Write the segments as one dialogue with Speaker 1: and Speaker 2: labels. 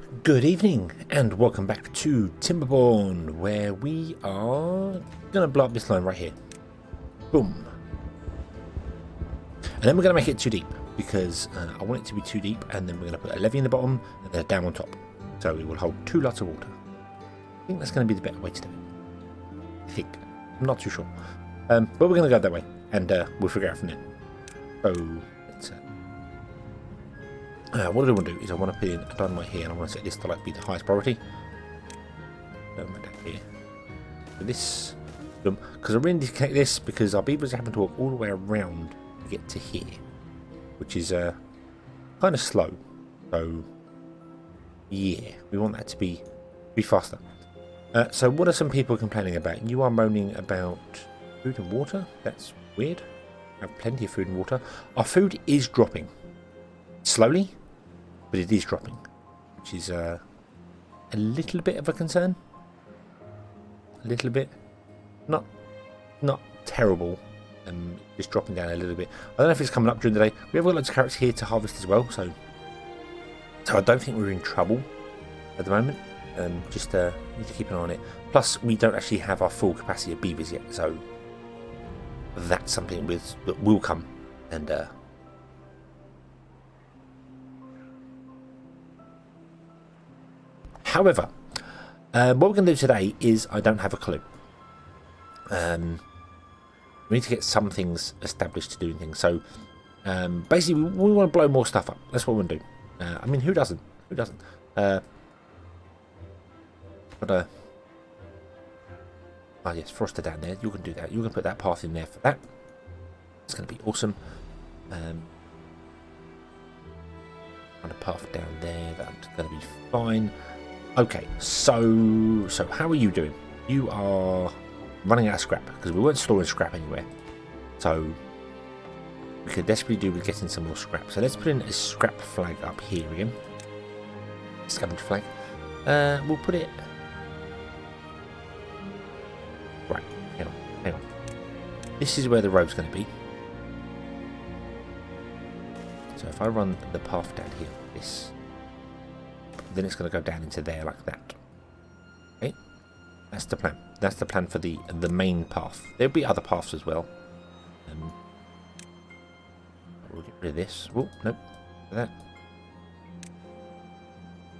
Speaker 1: Good evening and welcome back to Timberborn, where we are going to blow up this line right here. Boom. And then we're going to make it too deep because I want it to be too deep, and then we're going to put a levee in the bottom and then a dam on top. So it will hold 2 lots of water. I think that's going to be the better way to do it. I think. I'm not too sure. But we're going to go that way and we'll figure it out from there. So let's... what I want to do is I want to put in a dynamite here, and I want to set this to like be the highest priority. Dynamite down here. So this, because I really need to connect this because our beavers happen to walk all the way around to get to here, which is kind of slow. So yeah, we want that to be faster. So what are some people complaining about? You are moaning about food and water. That's weird. We have plenty of food and water. Our food is dropping slowly, but it is dropping, which is a little bit of a concern. A little bit, not terrible. Just dropping down a little bit. I don't know if it's coming up during the day. We have got lots of carrots here to harvest as well, so I don't think we're in trouble at the moment. Just need to keep an eye on it. Plus, we don't actually have our full capacity of beavers yet, so that's something that will come. And however, what we're going to do today is I don't have a clue. We need to get some things established to do things. So basically, we want to blow more stuff up. That's what we want to do. I mean, who doesn't? Who doesn't? Oh yes, Froster down there. You can do that. You can put that path in there for that. It's going to be awesome. And a path down there. That's going to be fine. Okay, so how are you doing? You are running out of scrap because we weren't storing scrap anywhere. So we could desperately do with getting some more scrap. So let's put in a scrap flag up here again. Scavenger flag. We'll put it. Right, hang on. This is where the road's going to be. So if I run the path down here like this, then it's going to go down into there like that. Okay, that's the plan. That's the plan for the main path. There'll be other paths as well. We'll get rid of this. Oh, nope. That.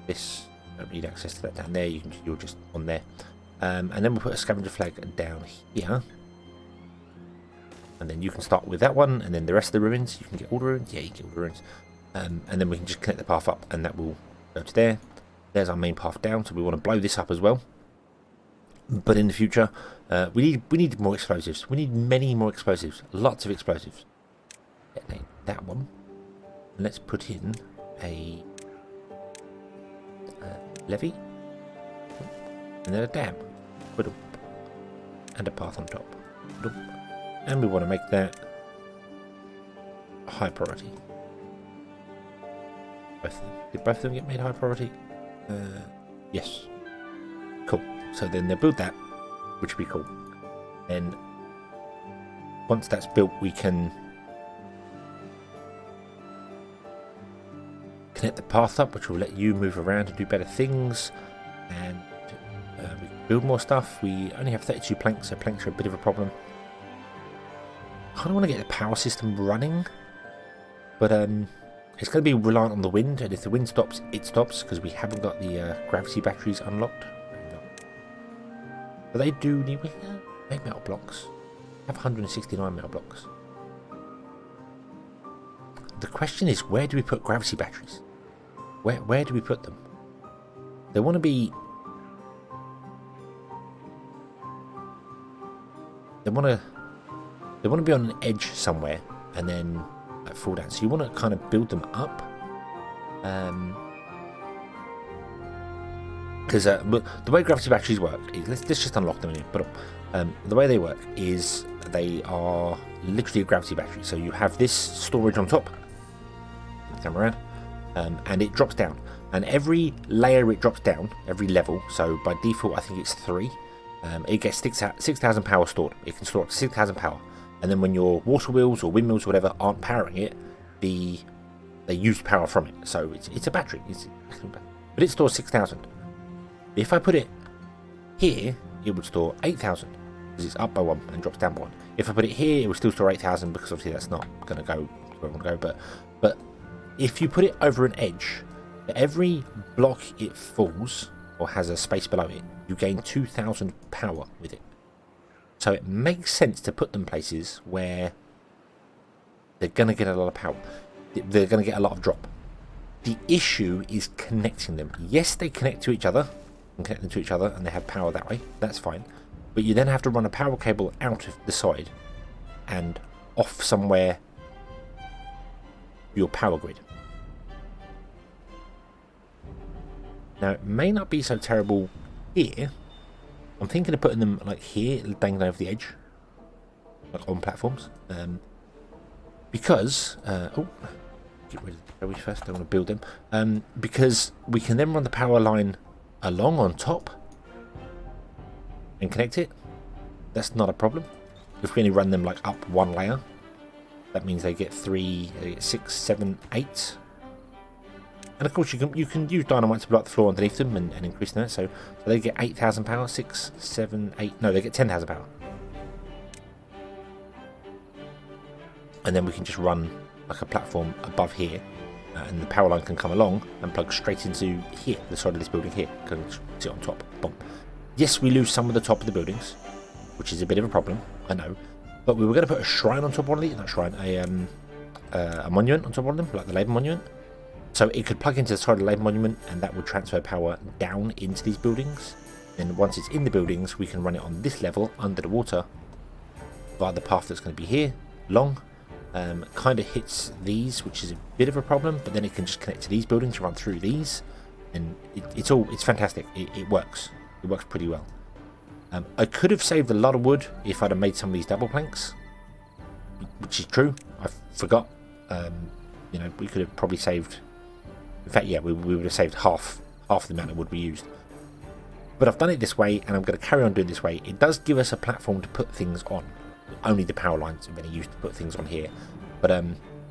Speaker 1: This. Don't need access to that down there. You're just on there. And then we'll put a scavenger flag down here. And then you can start with that one, and then the rest of the ruins. You can get all the ruins. Yeah, you can get all the ruins. And then we can just connect the path up, and that will go to there. There's our main path down, so we want to blow this up as well. But in the future, we need more explosives. We need many more explosives. Lots of explosives. Detonate that one. And let's put in a levee. And then a dam. And a path on top. And we want to make that a high priority. Both of them. Did both of them get made high priority? Yes. Cool. So then they'll build that, which will be cool. Then once that's built, we can connect the path up, which will let you move around and do better things. And we can build more stuff. We only have 32 planks, so planks are a bit of a problem. I kind of want to get the power system running, but it's going to be reliant on the wind, and if the wind stops, it stops, because we haven't got the gravity batteries unlocked. But they do need... make metal blocks. I have 169 metal blocks. The question is, where do we put gravity batteries? Where do we put them? They want to be... They want to be on an edge somewhere, and then fall down. So you want to kind of build them up. Because the way gravity batteries work is, let's just unlock them in here. But the way they work is they are literally a gravity battery. So you have this storage on top, come around, and it drops down. And every layer it drops down, every level. So by default, I think it's 3. It gets 6,000 power stored. It can store up to 6,000 power. And then when your water wheels or windmills or whatever aren't powering it, they use power from it. So it's a battery. but it stores 6,000. If I put it here, it would store 8,000 because it's up by 1 and drops down by 1. If I put it here, it would still store 8,000 because obviously that's not going to go where I want to go. But if you put it over an edge, for every block it falls or has a space below it, you gain 2,000 power with it. So it makes sense to put them places where they're going to get a lot of power. They're going to get a lot of drop. The issue is connecting them. Yes, they connect to each other and connect them to each other and they have power that way. That's fine. But you then have to run a power cable out of the side and off somewhere your power grid. Now, it may not be so terrible here. I'm thinking of putting them like here, dangling over the edge, like on platforms. Because, get rid of the berries first, I want to build them. Because we can then run the power line along on top and connect it. That's not a problem. If we only run them like up one layer, that means they get 3, they get 6, 7, 8. And of course you can use dynamite to blow up the floor underneath them and increase that. So they get 8,000 power, 6, 7, 8. No, they get 10,000 power. And then we can just run like a platform above here, and the power line can come along and plug straight into here, the side of this building here. Can sit on top. Boom. Yes, we lose some of the top of the buildings, which is a bit of a problem, I know. But we were going to put a shrine on top of one of these, not shrine, a monument on top of one of them, like the Labour Monument. So it could plug into the side of the Labour Monument, and that would transfer power down into these buildings. And once it's in the buildings, we can run it on this level under the water via the path that's going to be here, long. Kind of hits these, which is a bit of a problem, but then it can just connect to these buildings to run through these, and it's fantastic. It works. It works pretty well. I could have saved a lot of wood if I'd have made some of these double planks, which is true. I forgot. You know, we could have probably saved. In fact, yeah, we would have saved half the amount of wood we used. But I've done it this way, and I'm going to carry on doing it this way. It does give us a platform to put things on. Only the power lines are really used to put things on here, but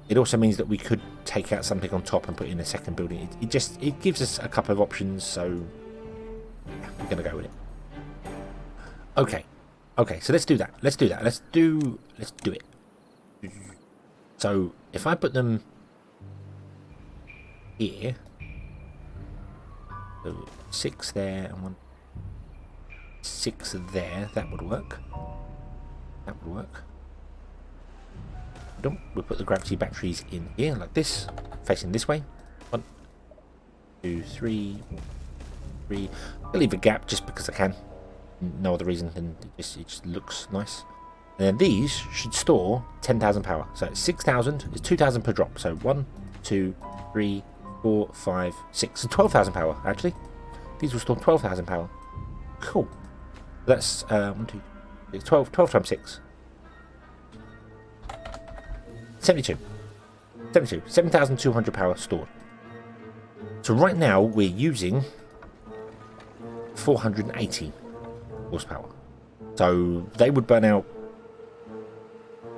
Speaker 1: it also means that we could take out something on top and put in a second building. It gives us a couple of options, so yeah, we're gonna go with it. Okay, so let's do that. Let's do it. So if I put them here, so 6 there and 1, 6 there, that would work. That would work. We'll put the gravity batteries in here like this, facing this way. 1, 2, 3, 3. I'll leave a gap just because I can. No other reason than it just looks nice. And then these should store 10,000 power. So it's 6,000. It's 2,000 per drop. So 1, 2, 3, 4, 5, 6. So 12,000 power actually. These will store 12,000 power. Cool. That's 1, 2. It's 12 times 6. 72. 7,200 power stored. So right now we're using 480 horsepower. So they would burn out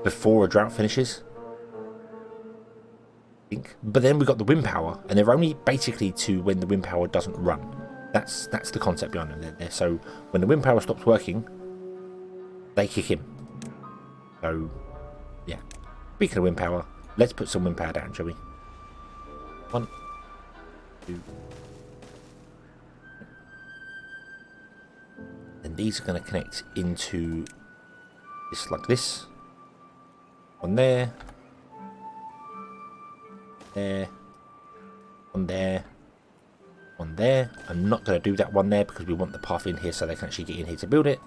Speaker 1: before a drought finishes, I think. But then we've got the wind power, and they're only basically to when the wind power doesn't run. That's the concept behind them. So when the wind power stops working, they kick in. So, yeah. Speaking of wind power, let's put some wind power down, shall we? 1, 2. And these are going to connect into this like this. One there. There. One there. One there. I'm not going to do that one there because we want the path in here so they can actually get in here to build it.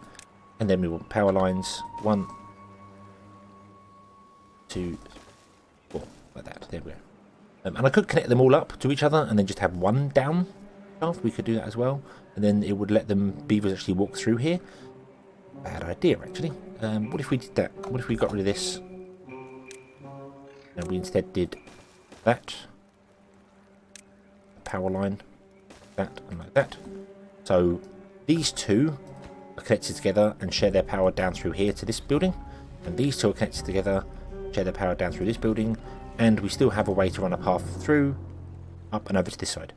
Speaker 1: And then we want power lines. 1, 2, 4, like that. There we go. And I could connect them all up to each other and then just have one down shaft. We could do that as well. And then it would let them beavers actually walk through here. Bad idea, actually. What if we did that? What if we got rid of this? And we instead did that. Power line. That and like that. So these two are connected together and share their power down through here to this building. And these two are connected together, share their power down through this building. And we still have a way to run a path through, up and over to this side.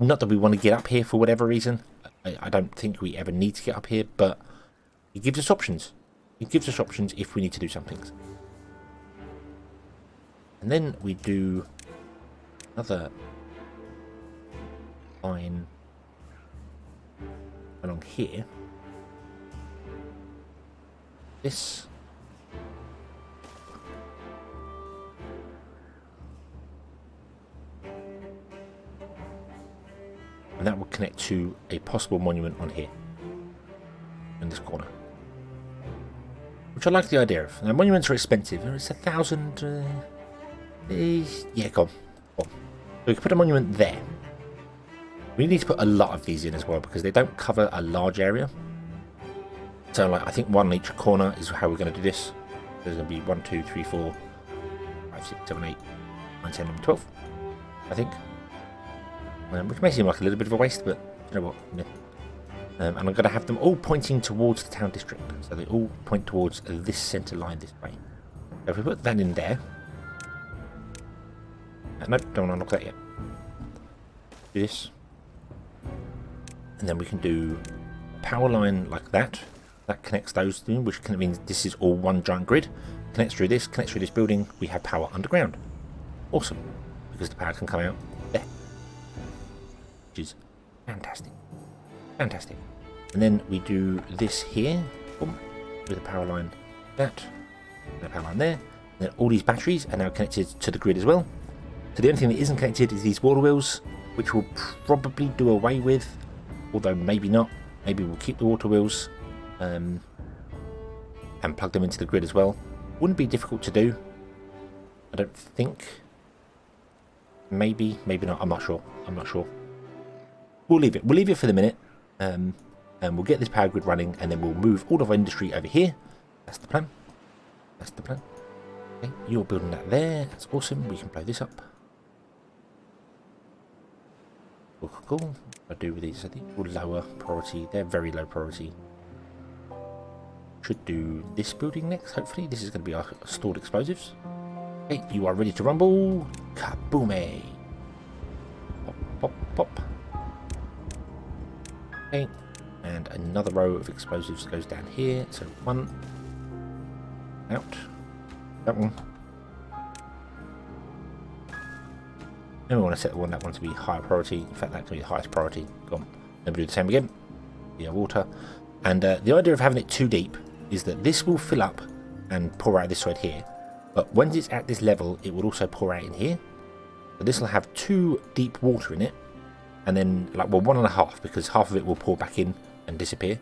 Speaker 1: Not that we want to get up here for whatever reason. I don't think we ever need to get up here, but it gives us options. It gives us options if we need to do some things. And then we do another line along here. This. And that will connect to a possible monument on here. In this corner. Which I like the idea of. Now, monuments are expensive. It's 1,000... yeah, go on. So we can put a monument there. We need to put a lot of these in as well because they don't cover a large area. So, like, I think one on each corner is how we're going to do this. There's going to be 1, 2, 3, 4, 5, 6, 7, 8, 9, 10, 11, 12. I think. Which may seem like a little bit of a waste, but you know what? Yeah. And I'm going to have them all pointing towards the town district. So they all point towards this centre line this way. So if we put that in there. Nope, don't want to knock that yet. Do this. And then we can do a power line like that. That connects those two, which kind of means this is all one giant grid. Connects through this building. We have power underground. Awesome. Because the power can come out there. Which is fantastic. Fantastic. And then we do this here. Boom, with a power line that. And a power line there. And then all these batteries are now connected to the grid as well. So the only thing that isn't connected is these water wheels, which we'll probably do away with. Although maybe not. Maybe we'll keep the water wheels. And plug them into the grid as well. Wouldn't be difficult to do. I don't think. Maybe, maybe not. I'm not sure. I'm not sure. We'll leave it. We'll leave it for the minute. And we'll get this power grid running, and then we'll move all of our industry over here. That's the plan. That's the plan. Okay, you're building that there. That's awesome. We can blow this up. Cool. What I do with these? I think we'll lower priority. They're very low priority. Should do this building next, hopefully. This is going to be our stored explosives. Okay, you are ready to rumble. Kaboom! Pop, pop, pop. Okay, and another row of explosives goes down here. So one. Out. That one. And we want to set that one to be higher priority. In fact, that can be the highest priority. Go on. Then we do the same again. Yeah, water. And the idea of having it too deep is that this will fill up and pour out this side here. But once it's at this level, it will also pour out in here. So this will have 2 deep water in it. And then, like, well, 1.5, because half of it will pour back in and disappear.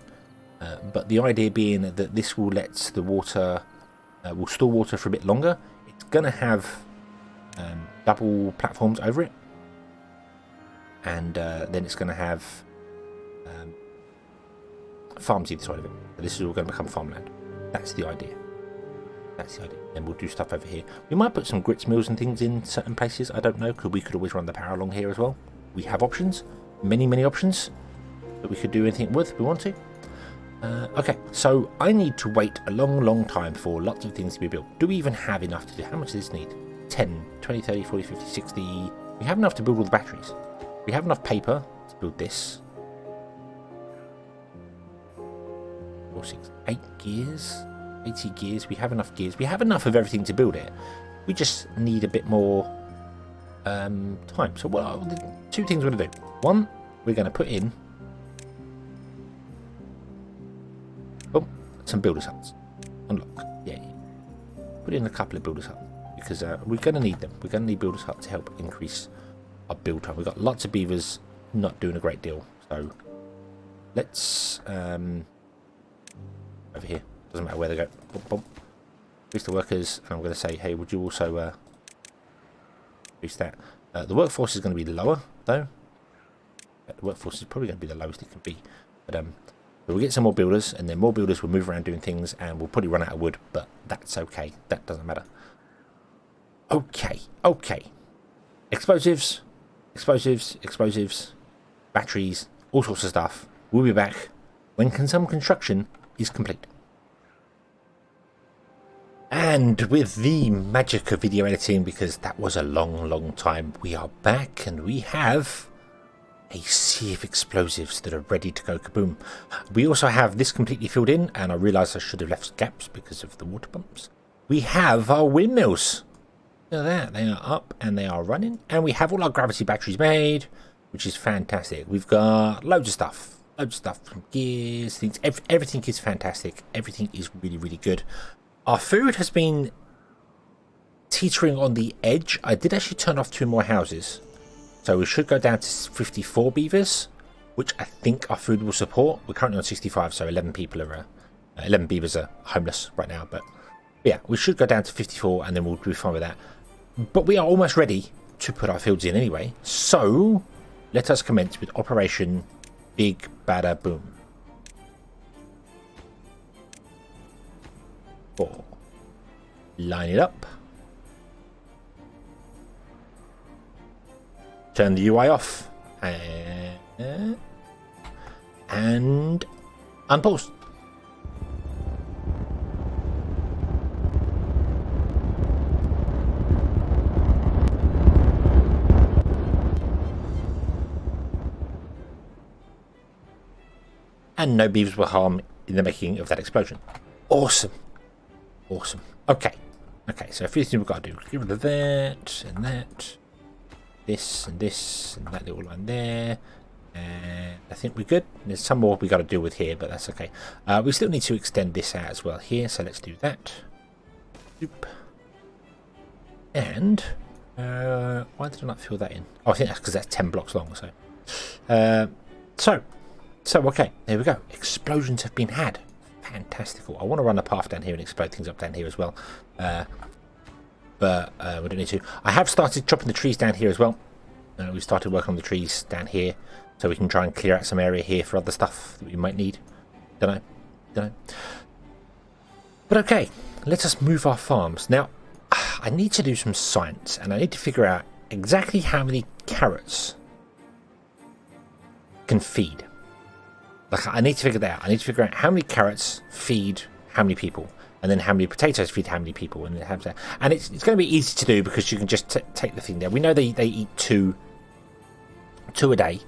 Speaker 1: But the idea being that this will let the water, will store water for a bit longer. It's going to have double platforms over it. And then it's going to have farms either side of it. So this is all going to become farmland. That's the idea. That's the idea. And we'll do stuff over here. We might put some grits mills and things in certain places. I don't know, because we could always run the power along here as well. We have options. Many, many options that we could do anything with if we want to. Okay, so I need to wait a long, long time for lots of things to be built. Do we even have enough to do? How much does this need? 10, 20, 30, 40, 50, 60. We have enough to build all the batteries. We have enough paper to build this. 4, 6, 8 gears. 80 gears. We have enough gears. We have enough of everything to build it. We just need a bit more time. So what are the 2 things we're going to do? One, we're going to put in some builders huts. Unlock. Yeah. Put in a couple of builders huts because we're going to need them. We're going to need builders huts to help increase our build time. We've got lots of beavers not doing a great deal. So let's over here. Doesn't matter where they go. Boom, boom. Increase the workers, and I'm going to say, hey, would you also increase that? The workforce is going to be lower, though. The workforce is probably going to be the lowest it can be. But we'll get some more builders, and then more builders will move around doing things, and we'll probably run out of wood, but that's okay. That doesn't matter. Okay. Explosives, batteries, all sorts of stuff. We'll be back when some construction is complete. And with the magic of video editing, because that was a long, long time, we are back and we have a sea of explosives that are ready to go kaboom. We also have this completely filled in, and I realised I should have left gaps because of the water pumps. We have our windmills. Look at that, they are up and they are running, and we have all our gravity batteries made, which is fantastic. We've got loads of stuff from gears, things. Everything is fantastic. Everything is really, really good. Our food has been teetering on the edge. I did actually turn off 2 more houses, so we should go down to 54 beavers, which I think our food will support. We're currently on 65, so 11 beavers are homeless right now. But yeah, we should go down to 54, and then we'll be fine with that. But we are almost ready to put our fields in anyway. So let us commence with Operation Big Badder Boom. 4. Line it up. Turn the UI off. And unpause. And no beavers were harmed in the making of that explosion. Awesome. Awesome. Okay. Okay, so a few things we've got to do. Get rid of that and that. This and that little line there. And I think we're good. There's some more we got to deal with here, but that's okay. We still need to extend this out as well here, so let's do that. Oop. And why did I not fill that in? Oh, I think that's because that's 10 blocks long. So okay, there we go. Explosions have been had. Fantastical. I want to run a path down here and explode things up down here as well. But we don't need to. I have started chopping the trees down here as well. We started working on the trees down here, so we can try and clear out some area here for other stuff that we might need. Don't know. But okay, let us move our farms. Now, I need to do some science, and I need to figure out exactly how many carrots can feed. Like, I need to figure that out. I need to figure out how many carrots feed how many people, and then how many potatoes feed how many people, and it's going to be easy to do because you can just take the thing there. We know they eat two a day,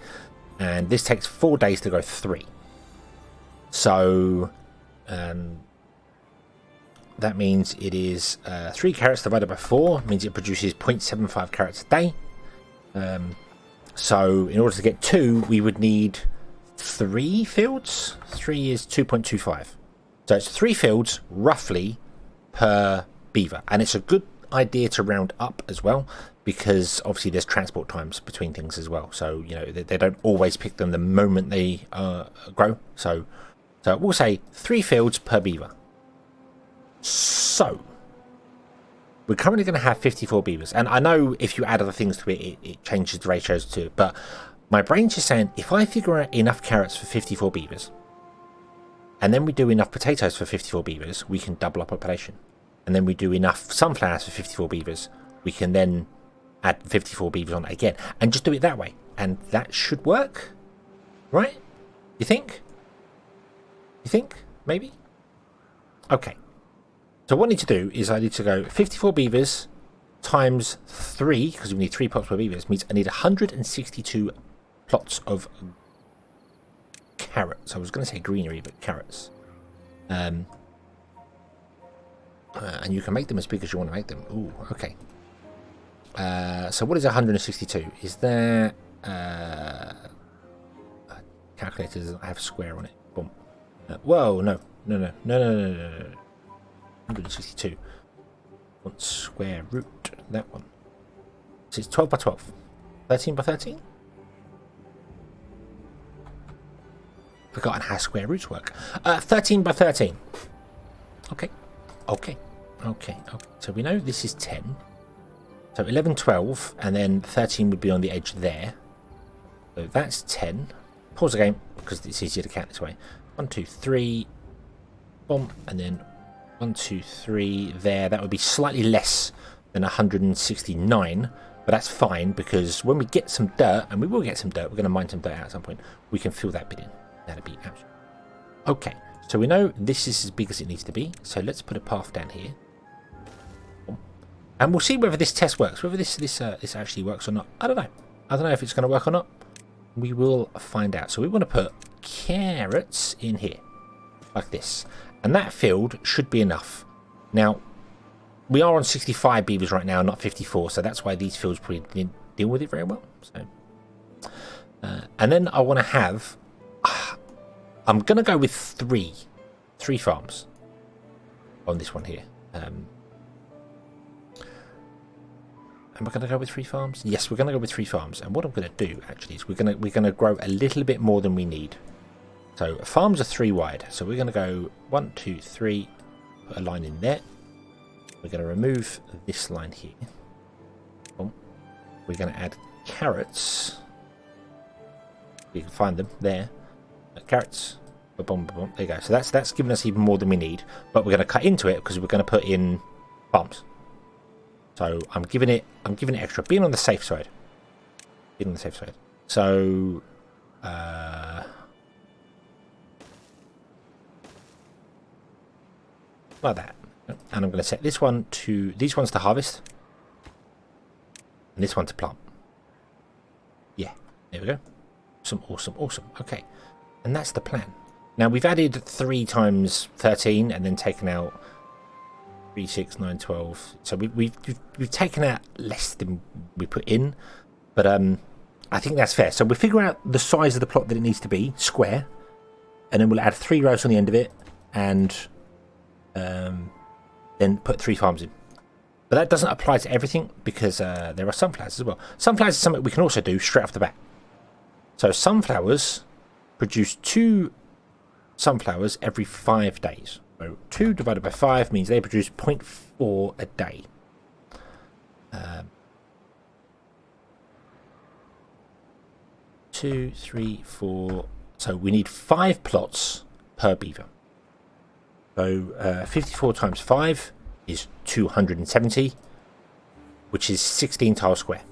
Speaker 1: and this takes 4 days to go 3. So that means it is 3 carrots divided by 4 means it produces 0.75 carrots a day. So in order to get 2, we would need 3 fields. 3 is 2.25. So it's 3 fields roughly per beaver, and it's a good idea to round up as well, because obviously there's transport times between things as well. So you know they don't always pick them the moment they grow. So we'll say 3 fields per beaver. So we're currently going to have 54 beavers, and I know if you add other things to it, it changes the ratios too. But my brain's just saying, if I figure out enough carrots for 54 beavers, and then we do enough potatoes for 54 beavers, we can double our population. And then we do enough sunflowers for 54 beavers, we can then add 54 beavers on again, and just do it that way. And that should work, right? You think? You think? Maybe? Okay. So what I need to do is I need to go 54 beavers times 3, because we need 3 plots per beavers, means I need 162 plots of carrots. I was going to say greenery, but carrots. And you can make them as big as you want to make them. Ooh, okay. So what is 162? Is there calculator doesn't have a square on it? Boom. Whoa, no. 162. Want square root. That one. So it's 12 by 12. 13 by 13? Forgotten how square roots work. 13 by 13. Okay. So we know this is 10. So 11, 12, and then 13 would be on the edge there. So that's 10. Pause the game because it's easier to count this way. 1, 2, 3. Boom. And then 1, 2, 3 there. That would be slightly less than 169, but that's fine because when we get some dirt, and we will get some dirt, we're going to mine some dirt out at some point, we can fill that bit in. That'd be absolutely okay. So we know this is as big as it needs to be. So let's put a path down here, and we'll see whether this test works. Whether this actually works or not. I don't know. I don't know if it's going to work or not. We will find out. So we want to put carrots in here, like this. And that field should be enough. Now, we are on 65 beavers right now, not 54, so that's why these fields probably didn't deal with it very well. So, and then I want to have... I'm going to go with three farms on this one here. Am I going to go with 3 farms? Yes, we're going to go with 3 farms. And what I'm going to do, actually, is we're going to grow a little bit more than we need. So farms are 3 wide. So we're going to go 1, 2, 3. Put a line in there. We're going to remove this line here. Boom. We're going to add carrots. You can find them there. Carrots. Boom, boom. There you go. So that's giving us even more than we need. But we're going to cut into it because we're going to put in farms. So I'm giving it extra. Being on the safe side. Being on the safe side. So like that. And I'm going to set this one to these ones to harvest. And this one to plant. Yeah, there we go. Awesome. Okay. And that's the plan. Now we've added 3 times 13 and then taken out 3, 6, 9, 12. So we've taken out less than we put in. But I think that's fair. So we'll figure out the size of the plot that it needs to be, square. And then we'll add 3 rows on the end of it. And then put 3 farms in. But that doesn't apply to everything because there are sunflowers as well. Sunflowers is something we can also do straight off the bat. So sunflowers produce 2 sunflowers every 5 days. So 2 divided by 5 means they produce 0.4 a day. 2, 3, 4. So we need 5 plots per beaver. So 54 times 5 is 270, which is 16 tiles square.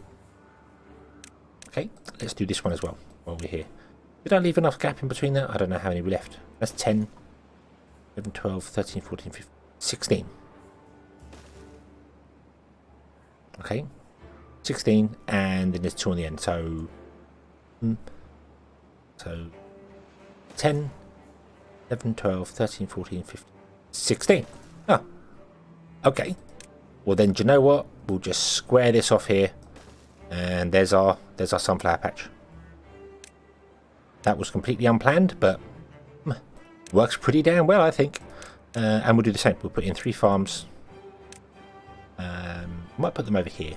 Speaker 1: Okay, let's do this one as well while we're here. Did I leave enough gap in between that? I don't know how many we left. That's 10, 11, 12, 13, 14, 15, 16. Okay, 16, and then there's 2 on the end. So 10, 11, 12, 13, 14, 15, 16. Oh, okay. Well then, do you know what? We'll just square this off here. And there's our sunflower patch. That was completely unplanned, but works pretty damn well, I think. And we'll do the same. We'll put in 3 farms. Might put them over here.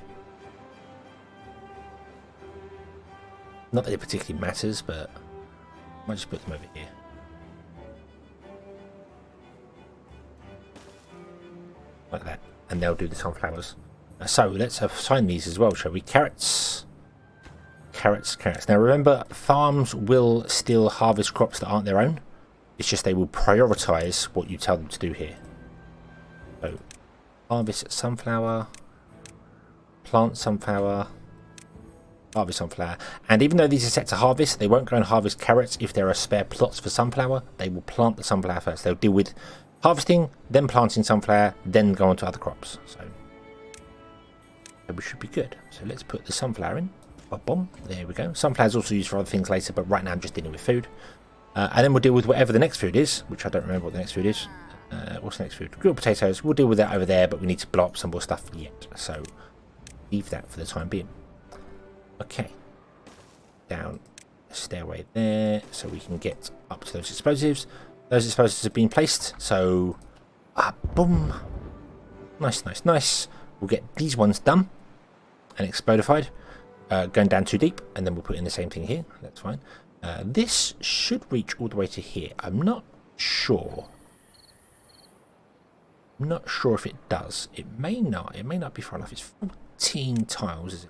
Speaker 1: Not that it particularly matters, but I might just put them over here. Like that. And they'll do the sunflowers. So let's assign these as well, shall we? Carrots. Now remember, farms will still harvest crops that aren't their own. It's just they will prioritise what you tell them to do here. So harvest sunflower, plant sunflower, harvest sunflower. And even though these are set to harvest, they won't go and harvest carrots if there are spare plots for sunflower. They will plant the sunflower first. They'll deal with harvesting, then planting sunflower, then go on to other crops. So we should be good. So let's put the sunflower in. Boom. There we go. Sunflower's also used for other things later, but right now I'm just dealing with food. And then we'll deal with whatever the next food is, which I don't remember what the next food is. What's the next food? Grilled potatoes. We'll deal with that over there, but we need to blow up some more stuff yet. So leave that for the time being. Okay. Down the stairway there, so we can get up to those explosives. Those explosives have been placed, so boom. Nice. We'll get these ones done and explodified. Going down too deep, and then we'll put in the same thing here. That's fine. This should reach all the way to here. I'm not sure. I'm not sure if it does. It may not. It may not be far enough. It's 14 tiles, is it?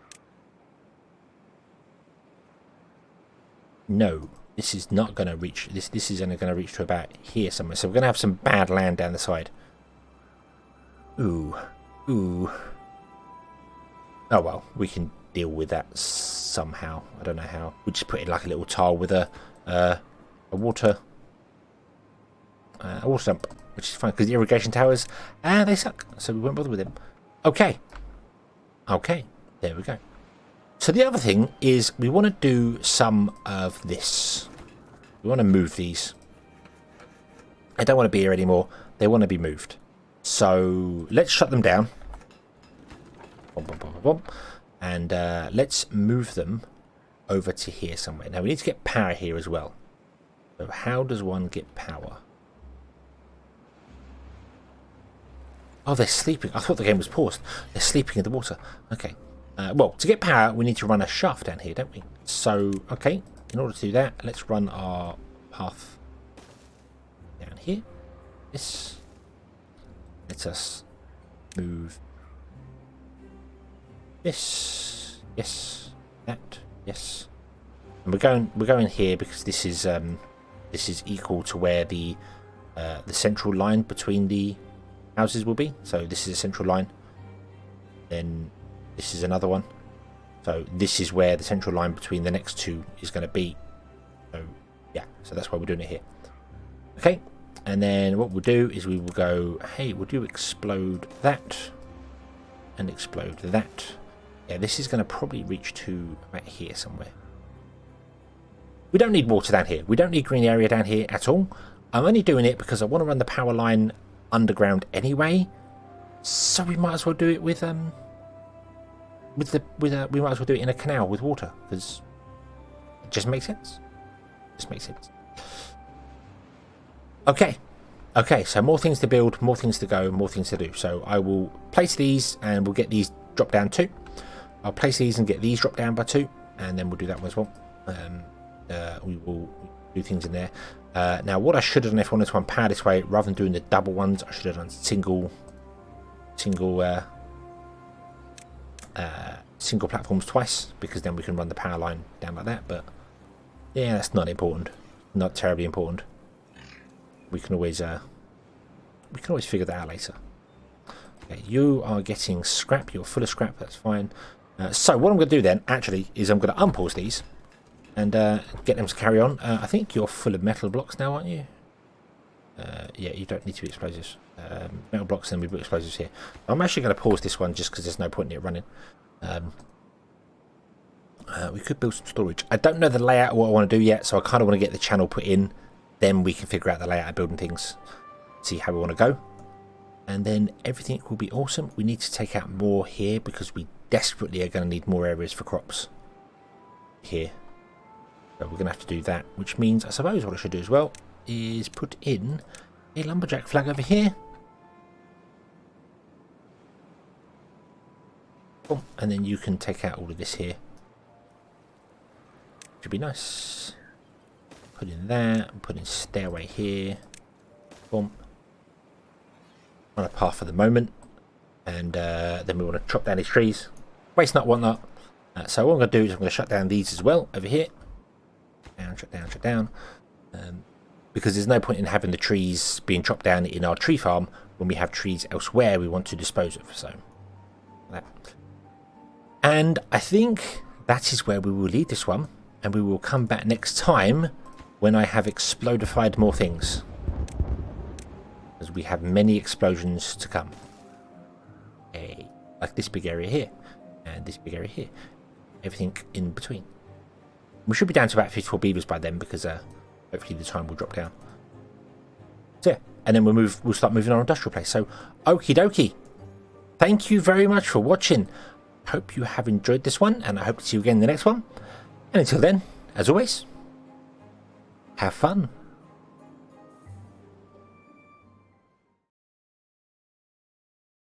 Speaker 1: No, this is not going to reach. This is only going to reach to about here somewhere. So we're going to have some bad land down the side. Ooh. Oh well, we can deal with that somehow. I don't know how. We just put in like a little tile with a water dump, which is fine because the irrigation towers they suck, so we won't bother with them. Okay, there we go. So the other thing is we want to do some of this. We want to move these. I don't want to be here anymore. They want to be moved. So let's shut them down. And let's move them over to here somewhere. Now we need to get power here as well. So how does one get power? Oh, they're sleeping. I thought the game was paused. They're sleeping in the water. Okay. Well, to get power, we need to run a shaft down here, don't we? So, okay. In order to do that, let's run our path down here. This lets us move this. Yes. That. Yes. And we're going here because this is equal to where the central line between the houses will be. So this is a central line. Then this is another one. So this is where the central line between the next two is going to be. So yeah, so that's why we're doing it here. Okay, and then what we'll do is we will go, hey, would you explode that and explode that? Yeah, this is going to probably reach to about here somewhere. We don't need water down here. We don't need green area down here at all. I'm only doing it because I want to run the power line underground anyway. So we might as well do it with we might as well do it in a canal with water because it just makes sense. Just makes sense. Okay. Okay, so more things to build, more things to go, more things to do. So I will place these and we'll get these dropped down 2. I'll place these and get these dropped down by 2, and then we'll do that one as well. We will do things in there. Now, what I should have done if I wanted to unpower this way, rather than doing the double ones, I should have done single platforms twice, because then we can run the power line down like that. But yeah, that's not important. Not terribly important. We can always figure that out later. Okay, you are getting scrap. You're full of scrap. That's fine. So what I'm going to do then, actually, is I'm going to unpause these and get them to carry on. I think you're full of metal blocks now, aren't you? Yeah, you don't need to be explosives. Metal blocks, then we put explosives here. I'm actually going to pause this one just because there's no point in it running. We could build some storage. I don't know the layout of what I want to do yet, so I kind of want to get the channel put in. Then we can figure out the layout of building things, see how we want to go. And then everything will be awesome. We need to take out more here because we desperately are going to need more areas for crops here. So we're going to have to do that, which means I suppose what I should do as well is put in a lumberjack flag over here. Boom. And then you can take out all of this here. Should be nice. Put in that, put in stairway here. Boom. On a path for the moment. And then we want to chop down these trees. Waste not, want not. So what I'm going to do is I'm going to shut down these as well over here. Down, shut down, shut down. Because there's no point in having the trees being chopped down in our tree farm when we have trees elsewhere we want to dispose of. So that. And I think that is where we will leave this one. And we will come back next time when I have explodified more things. Because we have many explosions to come. Like this big area here. And this big area here. Everything in between. We should be down to about 54 beavers by then, because hopefully the time will drop down. So yeah, and then we'll start moving on industrial place. So okie dokie. Thank you very much for watching. Hope you have enjoyed this one, and I hope to see you again in the next one. And until then, as always, have fun.